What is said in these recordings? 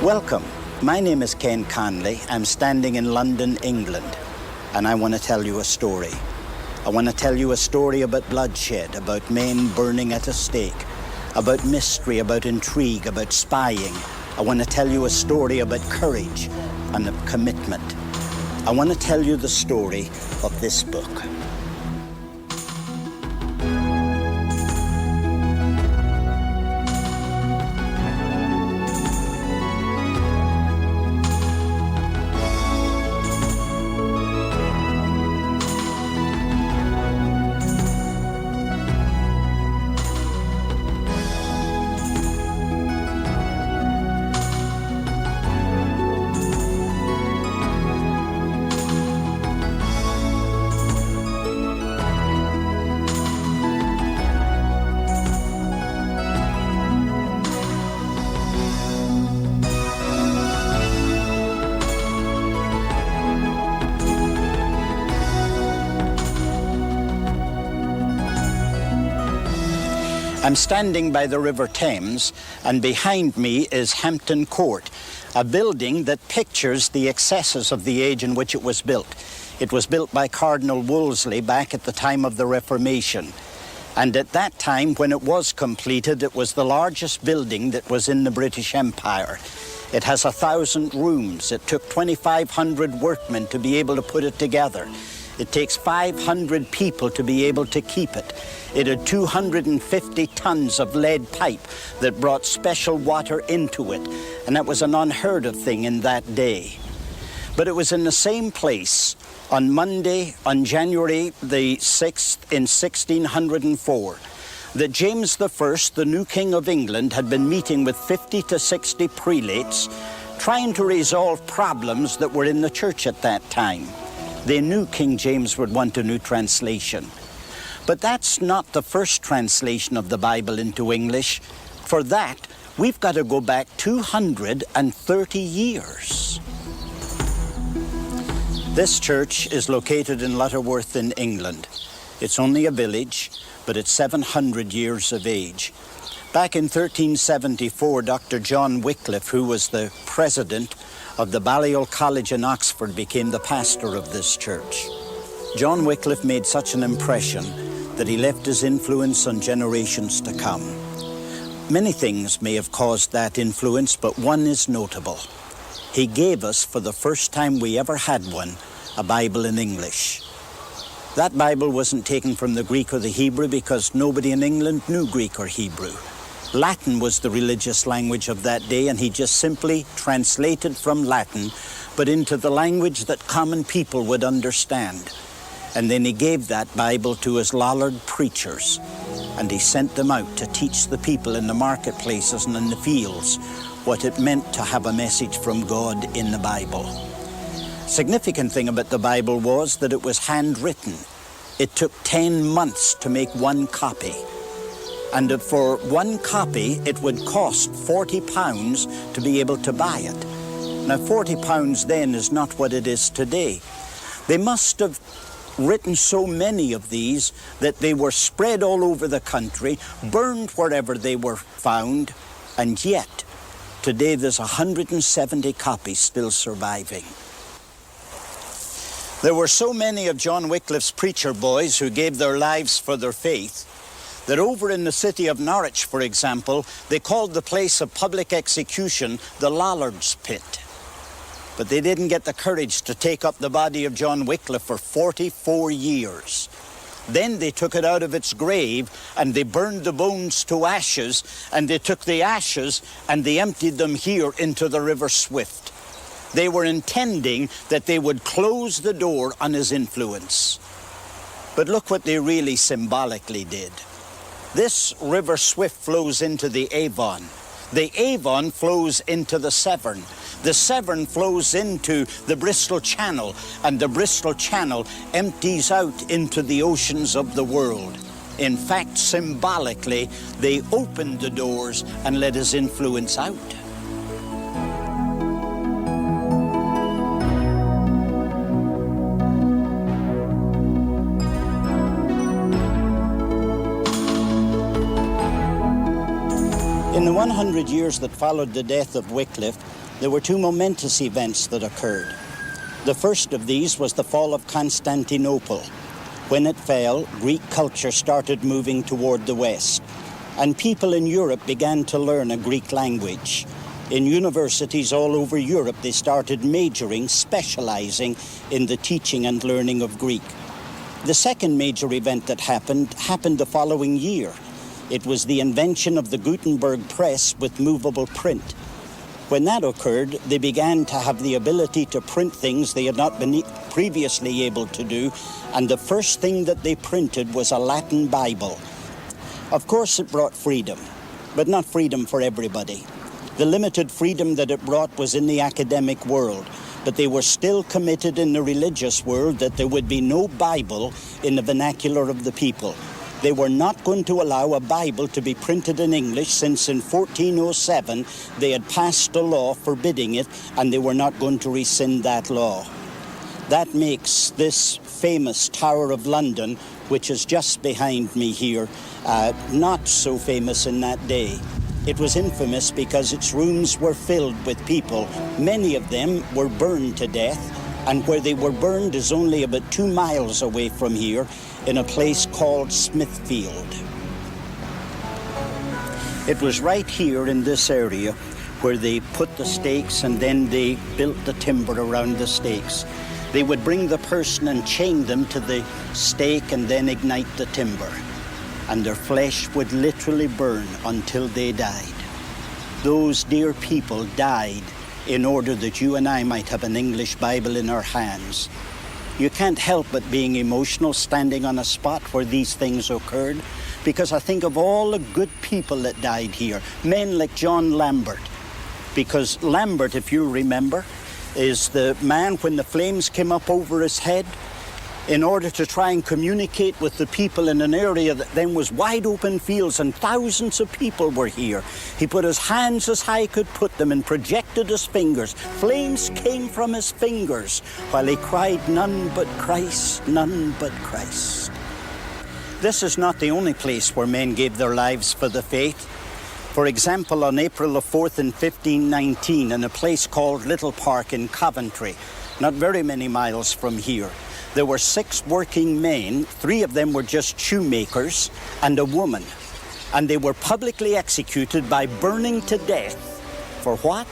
Welcome. My name is Ken Conley. I'm standing in London, England, and I want to tell you a story. I want to tell you a story about bloodshed, about men burning at a stake, about mystery, about intrigue, about spying. I want to tell you a story about courage and of commitment. I want to tell you the story of this book. I'm standing by the River Thames, and behind me is Hampton Court, a building that pictures the excesses of the age in which it was built. It was built by Cardinal Wolsey back at the time of the Reformation. And at that time, when it was completed, it was the largest building that was in the British Empire. It has 1,000 rooms. It took 2,500 workmen to be able to put it together. It takes 500 people to be able to keep it. It had 250 tons of lead pipe that brought special water into it, and that was an unheard of thing in that day. But it was in the same place on Monday, on January the 6th in 1604, that James I, the new King of England, had been meeting with 50 to 60 prelates, trying to resolve problems that were in the church at that time. They knew King James would want a new translation. But that's not the first translation of the Bible into English. For that, we've got to go back 230 years. This church is located in Lutterworth in England. It's only a village, but it's 700 years of age. Back in 1374, Dr. John Wycliffe, who was the president of the Balliol College in Oxford, became the pastor of this church. John Wycliffe made such an impression that he left his influence on generations to come. Many things may have caused that influence, but one is notable. He gave us, for the first time we ever had one, a Bible in English. That Bible wasn't taken from the Greek or the Hebrew because nobody in England knew Greek or Hebrew. Latin was the religious language of that day, and he just simply translated from Latin, but into the language that common people would understand. And then he gave that Bible to his Lollard preachers, and he sent them out to teach the people in the marketplaces and in the fields what it meant to have a message from God in the Bible. Significant thing about the Bible was that it was handwritten. It took 10 months to make one copy. And for one copy, it would cost £40 to be able to buy it. Now, £40 then is not what it is today. They must have written so many of these that they were spread all over the country, burned wherever they were found, and yet today there's 170 copies still surviving. There were so many of John Wycliffe's preacher boys who gave their lives for their faith that over in the city of Norwich, for example, they called the place of public execution the Lollard's Pit. But they didn't get the courage to take up the body of John Wycliffe for 44 years. Then they took it out of its grave and they burned the bones to ashes, and they took the ashes and they emptied them here into the River Swift. They were intending that they would close the door on his influence. But look what they really symbolically did. This River Swift flows into the Avon. The Avon flows into the Severn. The Severn flows into the Bristol Channel, and the Bristol Channel empties out into the oceans of the world. In fact, symbolically, they opened the doors and let his influence out. In the 100 years that followed the death of Wycliffe, There were two momentous events that occurred. The first of these was the fall of Constantinople. When it fell, Greek culture started moving toward the west, and people in Europe began to learn a Greek language. In universities all over Europe, they started majoring, specializing in the teaching and learning of Greek. The second major event that happened the following year. It was the invention of the Gutenberg press with movable print. When that occurred, they began to have the ability to print things they had not been previously able to do, and the first thing that they printed was a Latin Bible. Of course, it brought freedom, but not freedom for everybody. The limited freedom that it brought was in the academic world, but they were still committed in the religious world that there would be no Bible in the vernacular of the people. They were not going to allow a Bible to be printed in English, since in 1407 they had passed a law forbidding it, and they were not going to rescind that law. That makes this famous Tower of London, which is just behind me here, not so famous in that day. It was infamous because its rooms were filled with people. Many of them were burned to death, and where they were burned is only about 2 miles away from here, in a place called Smithfield. It was right here in this area where they put the stakes, and then they built the timber around the stakes. They would bring the person and chain them to the stake and then ignite the timber, and their flesh would literally burn until they died. Those dear people died in order that you and I might have an English Bible in our hands. You can't help but being emotional standing on a spot where these things occurred, because I think of all the good people that died here, men like John Lambert. Because Lambert, if you remember, is the man when the flames came up over his head, in order to try and communicate with the people in an area that then was wide open fields and thousands of people were here. He put his hands as high he could put them and projected his fingers. Flames came from his fingers while he cried, "None but Christ, none but Christ." This is not the only place where men gave their lives for the faith. For example, on April the 4th in 1519, in a place called Little Park in Coventry, not very many miles from here, there were 6 working men. 3 of them were just shoemakers, and a woman. And they were publicly executed by burning to death. For what?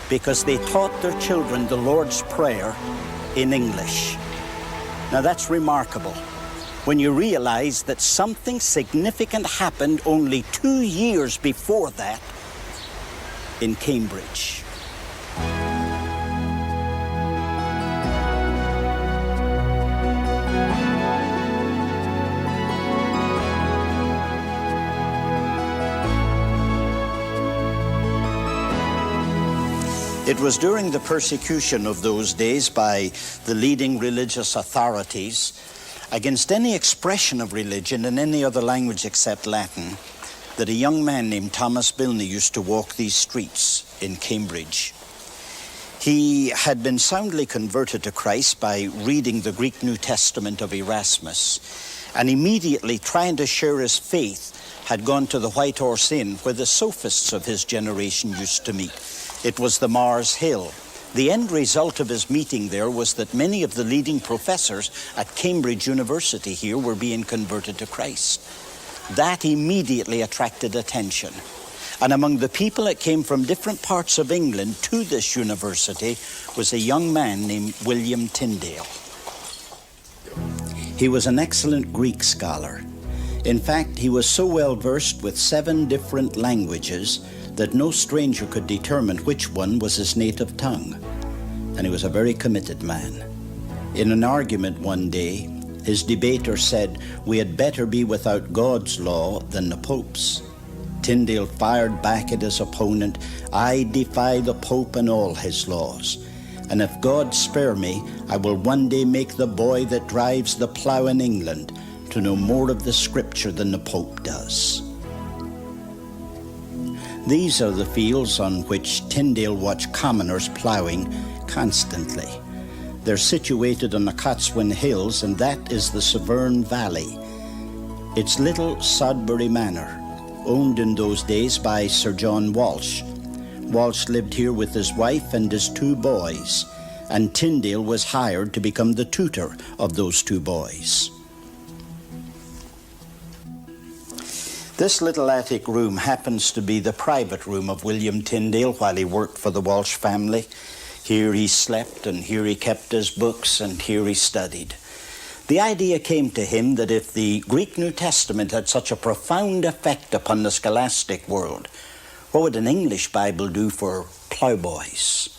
Because they taught their children the Lord's Prayer in English. Now that's remarkable when you realize that something significant happened only 2 years before that in Cambridge. It was during the persecution of those days by the leading religious authorities against any expression of religion in any other language except Latin that a young man named Thomas Bilney used to walk these streets in Cambridge. He had been soundly converted to Christ by reading the Greek New Testament of Erasmus, and immediately trying to share his faith had gone to the White Horse Inn, where the sophists of his generation used to meet. It was the Mars Hill. The end result of his meeting there was that many of the leading professors at Cambridge University here were being converted to Christ. That immediately attracted attention. And among the people that came from different parts of England to this university was a young man named William Tyndale. He was an excellent Greek scholar. In fact, he was so well versed with 7 different languages that no stranger could determine which one was his native tongue. And he was a very committed man. In an argument one day, his debater said, "We had better be without God's law than the Pope's." Tyndale fired back at his opponent, "I defy the Pope and all his laws. And if God spare me, I will one day make the boy that drives the plough in England to know more of the Scripture than the Pope does." These are the fields on which Tyndale watched commoners ploughing constantly. They're situated on the Cotswold Hills, and that is the Severn Valley. It's little Sodbury Manor, owned in those days by Sir John Walsh, Walsh lived here with his wife and his 2 boys, and Tyndale was hired to become the tutor of those 2 boys. This little attic room happens to be the private room of William Tyndale while he worked for the Walsh family. Here he slept, and here he kept his books, and here he studied. The idea came to him that if the Greek New Testament had such a profound effect upon the scholastic world, what would an English Bible do for plowboys?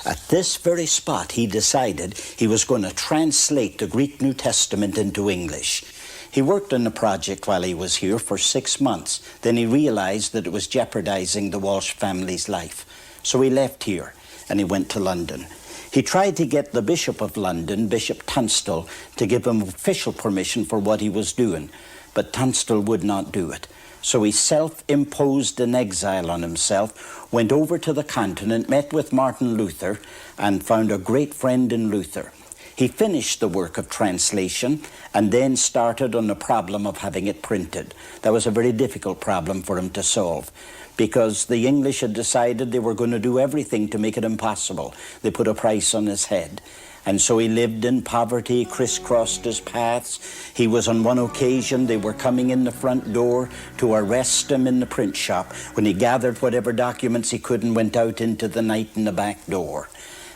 At this very spot, he decided he was going to translate the Greek New Testament into English. He worked on the project while he was here for 6 months. Then he realized that it was jeopardizing the Walsh family's life. So he left here and he went to London. He tried to get the Bishop of London, Bishop Tunstall, to give him official permission for what he was doing, but Tunstall would not do it. So he self-imposed an exile on himself, went over to the continent, met with Martin Luther, and found a great friend in Luther. He finished the work of translation and then started on the problem of having it printed. That was a very difficult problem for him to solve, because the English had decided they were going to do everything to make it impossible. They put a price on his head. And so he lived in poverty, crisscrossed his paths. He was on one occasion, they were coming in the front door to arrest him in the print shop when he gathered whatever documents he could and went out into the night in the back door.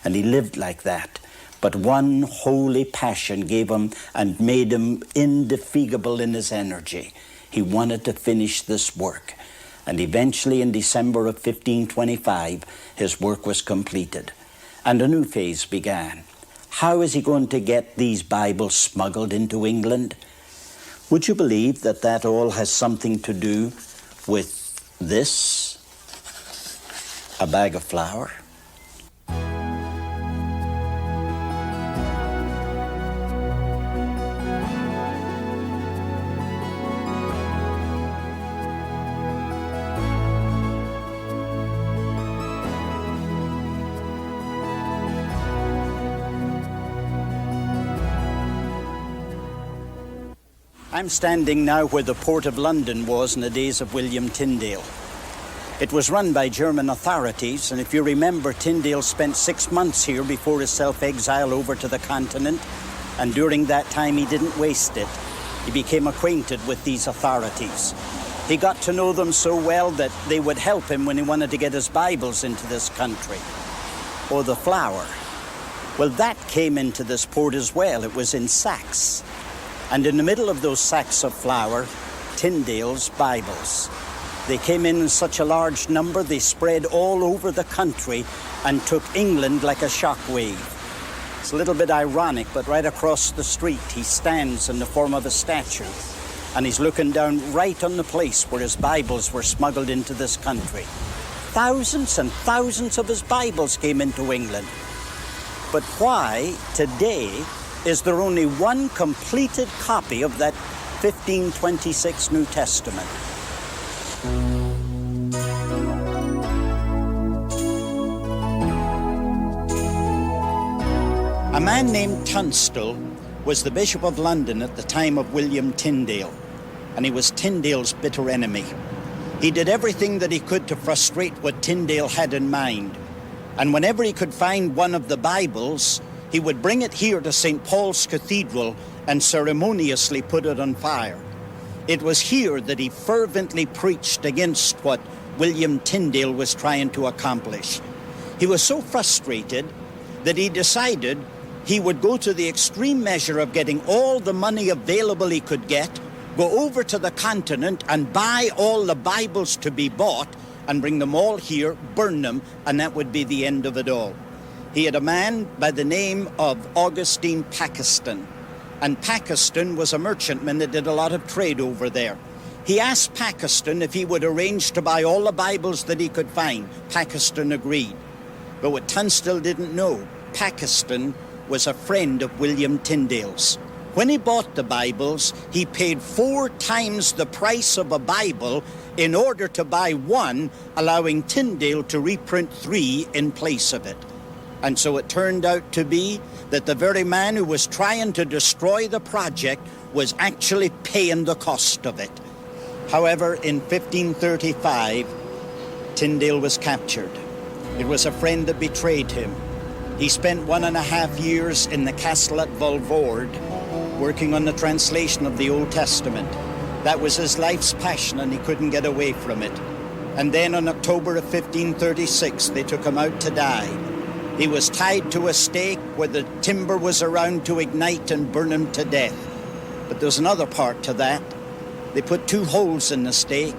And he lived like that. But one holy passion gave him and made him indefatigable in his energy. He wanted to finish this work. And eventually in December of 1525, his work was completed. And a new phase began. How is he going to get these Bibles smuggled into England? Would you believe that that all has something to do with this? A bag of flour? I'm standing now where the Port of London was in the days of William Tyndale. It was run by German authorities, and if you remember, Tyndale spent 6 months here before his self-exile over to the continent, and during that time he didn't waste it. He became acquainted with these authorities. He got to know them so well that they would help him when he wanted to get his Bibles into this country. Or the flour. Well, that came into this port as well. It was in sacks. And in the middle of those sacks of flour, Tyndale's Bibles. They came in such a large number, they spread all over the country and took England like a shock wave. It's a little bit ironic, but right across the street, he stands in the form of a statue, and he's looking down right on the place where his Bibles were smuggled into this country. Thousands and thousands of his Bibles came into England. But why, today, is there only one completed copy of that 1526 New Testament? A man named Tunstall was the Bishop of London at the time of William Tyndale, and he was Tyndale's bitter enemy. He did everything that he could to frustrate what Tyndale had in mind, and whenever he could find one of the Bibles, he would bring it here to St. Paul's Cathedral and ceremoniously put it on fire. It was here that he fervently preached against what William Tyndale was trying to accomplish. He was so frustrated that he decided he would go to the extreme measure of getting all the money available he could get, go over to the continent and buy all the Bibles to be bought and bring them all here, burn them, and that would be the end of it all. He had a man by the name of Augustine Pakistan, and Pakistan was a merchantman that did a lot of trade over there. He asked Pakistan if he would arrange to buy all the Bibles that he could find. Pakistan agreed. But what Tunstall didn't know, Pakistan was a friend of William Tyndale's. When he bought the Bibles, he paid 4 times the price of a Bible in order to buy one, allowing Tyndale to reprint 3 in place of it. And so it turned out to be that the very man who was trying to destroy the project was actually paying the cost of it. However, in 1535, Tyndale was captured. It was a friend that betrayed him. He spent 1.5 years in the castle at Volvord, working on the translation of the Old Testament. That was his life's passion, and he couldn't get away from it. And then in October of 1536, they took him out to die. He was tied to a stake where the timber was around to ignite and burn him to death. But there's another part to that. They put 2 holes in the stake.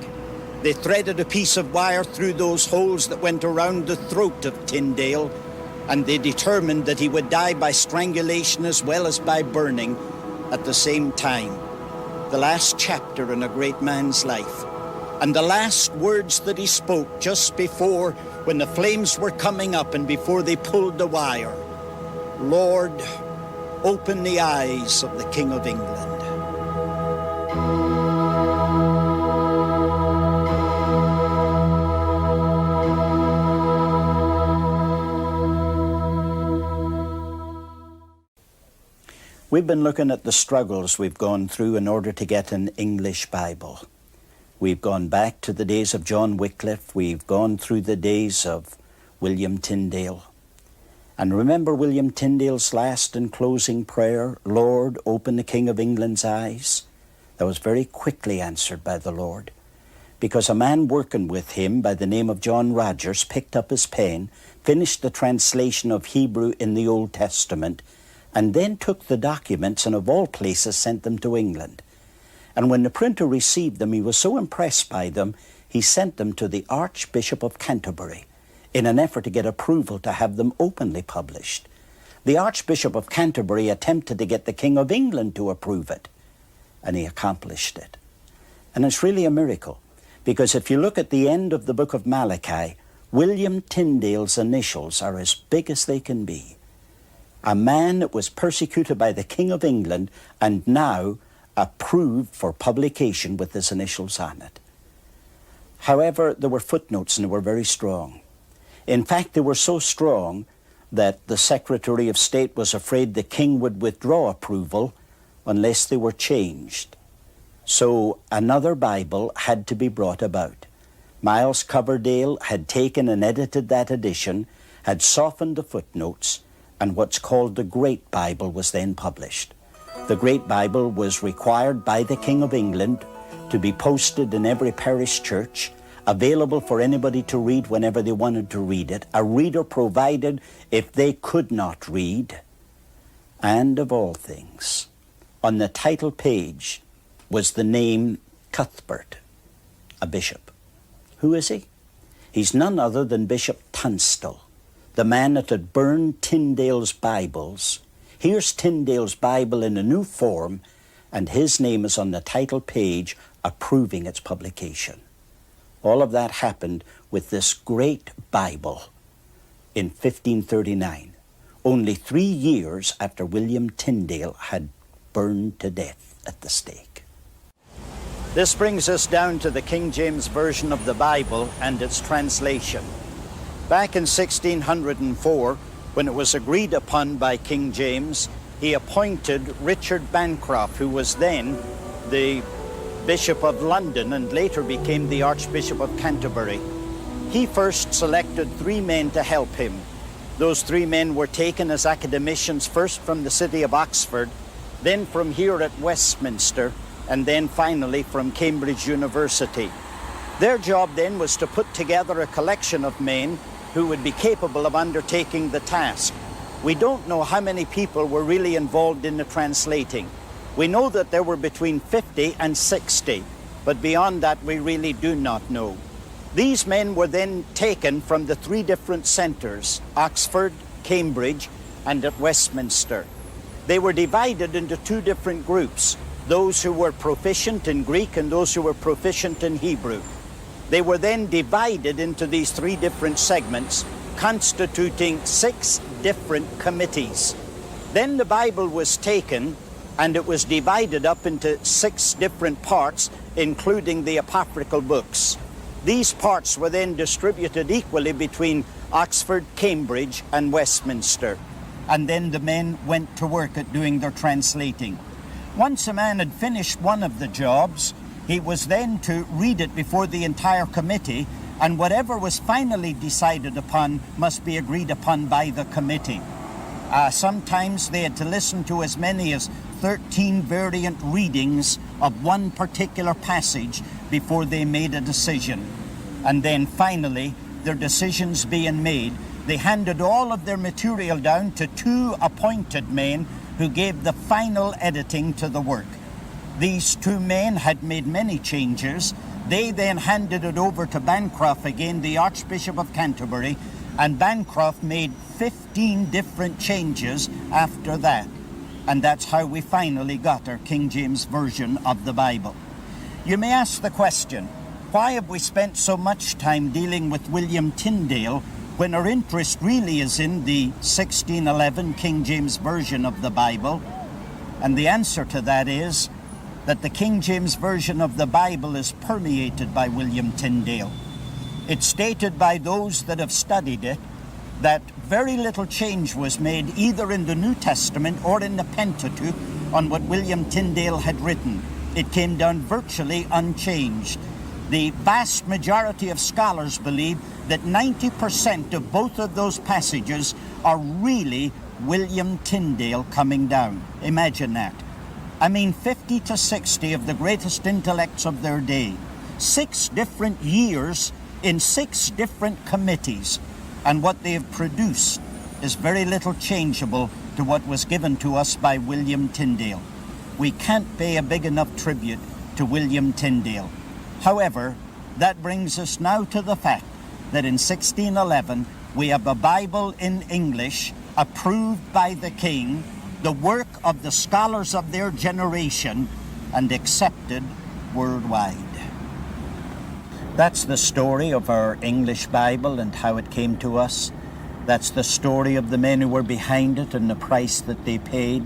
They threaded a piece of wire through those holes that went around the throat of Tyndale, and they determined that he would die by strangulation as well as by burning at the same time. The last chapter in a great man's life. And the last words that he spoke just before, when the flames were coming up and before they pulled the wire: "Lord, open the eyes of the King of England." We've been looking at the struggles we've gone through in order to get an English Bible. We've gone back to the days of John Wycliffe. We've gone through the days of William Tyndale. And remember William Tyndale's last and closing prayer, "Lord, open the King of England's eyes"? That was very quickly answered by the Lord, because a man working with him by the name of John Rogers picked up his pen, finished the translation of Hebrew in the Old Testament, and then took the documents and of all places sent them to England. And when the printer received them, he was so impressed by them, he sent them to the Archbishop of Canterbury in an effort to get approval to have them openly published. The Archbishop of Canterbury attempted to get the King of England to approve it, and he accomplished it. And it's really a miracle, because if you look at the end of the book of Malachi, William Tyndale's initials are as big as they can be. A man that was persecuted by the King of England and now approved for publication with his initials on it. However, there were footnotes, and they were very strong. In fact, they were so strong that the Secretary of State was afraid the king would withdraw approval unless they were changed. So another Bible had to be brought about. Miles Coverdale had taken and edited that edition, had softened the footnotes, and what's called the Great Bible was then published. The Great Bible was required by the King of England to be posted in every parish church, available for anybody to read whenever they wanted to read it, a reader provided if they could not read. And of all things, on the title page was the name Cuthbert, a bishop. Who is he? He's none other than Bishop Tunstall, the man that had burned Tyndale's Bibles. Here's Tyndale's Bible in a new form, and his name is on the title page approving its publication. All of that happened with this great Bible in 1539, only 3 years after William Tyndale had burned to death at the stake. This brings us down to the King James Version of the Bible and its translation. Back in 1604, when it was agreed upon by King James, he appointed Richard Bancroft, who was then the Bishop of London and later became the Archbishop of Canterbury. He first selected 3 men to help him. Those 3 men were taken as academicians, first from the city of Oxford, then from here at Westminster, and then finally from Cambridge University. Their job then was to put together a collection of men who would be capable of undertaking the task. We don't know how many people were really involved in the translating. We know that there were between 50 and 60, but beyond that we really do not know. These men were then taken from the 3 different centres, Oxford, Cambridge, and at Westminster. They were divided into 2 different groups, those who were proficient in Greek and those who were proficient in Hebrew. They were then divided into these 3 different segments, constituting 6 different committees. Then the Bible was taken and it was divided up into 6 different parts, including the apocryphal books. These parts were then distributed equally between Oxford, Cambridge, and Westminster. And then the men went to work at doing their translating. Once a man had finished one of the jobs, he was then to read it before the entire committee, And whatever was finally decided upon must be agreed upon by the committee. Sometimes they had to listen to as many as 13 variant readings of one particular passage before they made a decision. And then finally, their decisions being made, they handed all of their material down to 2 appointed men who gave the final editing to the work. These 2 men had made many changes. They then handed it over to Bancroft again, the Archbishop of Canterbury, and Bancroft made 15 different changes after that. And that's how we finally got our King James Version of the Bible. You may ask the question, why have we spent so much time dealing with William Tyndale when our interest really is in the 1611 King James Version of the Bible? And the answer to that is that the King James Version of the Bible is permeated by William Tyndale. It's stated by those that have studied it that very little change was made either in the New Testament or in the Pentateuch on what William Tyndale had written. It came down virtually unchanged. The vast majority of scholars believe that 90% of both of those passages are really William Tyndale coming down. Imagine that. I mean, 50 to 60 of the greatest intellects of their day, 6 different years in 6 different committees, and what they have produced is very little changeable to what was given to us by William Tyndale. We can't pay a big enough tribute to William Tyndale. However, that brings us now to the fact that in 1611 we have a Bible in English approved by the King, the work of the scholars of their generation, and accepted worldwide. That's the story of our English Bible and how it came to us. That's the story of the men who were behind it and the price that they paid.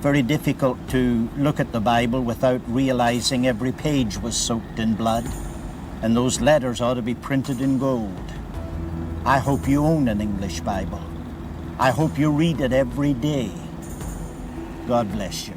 Very difficult to look at the Bible without realizing every page was soaked in blood, and those letters ought to be printed in gold. I hope you own an English Bible. I hope you read it every day. God bless you.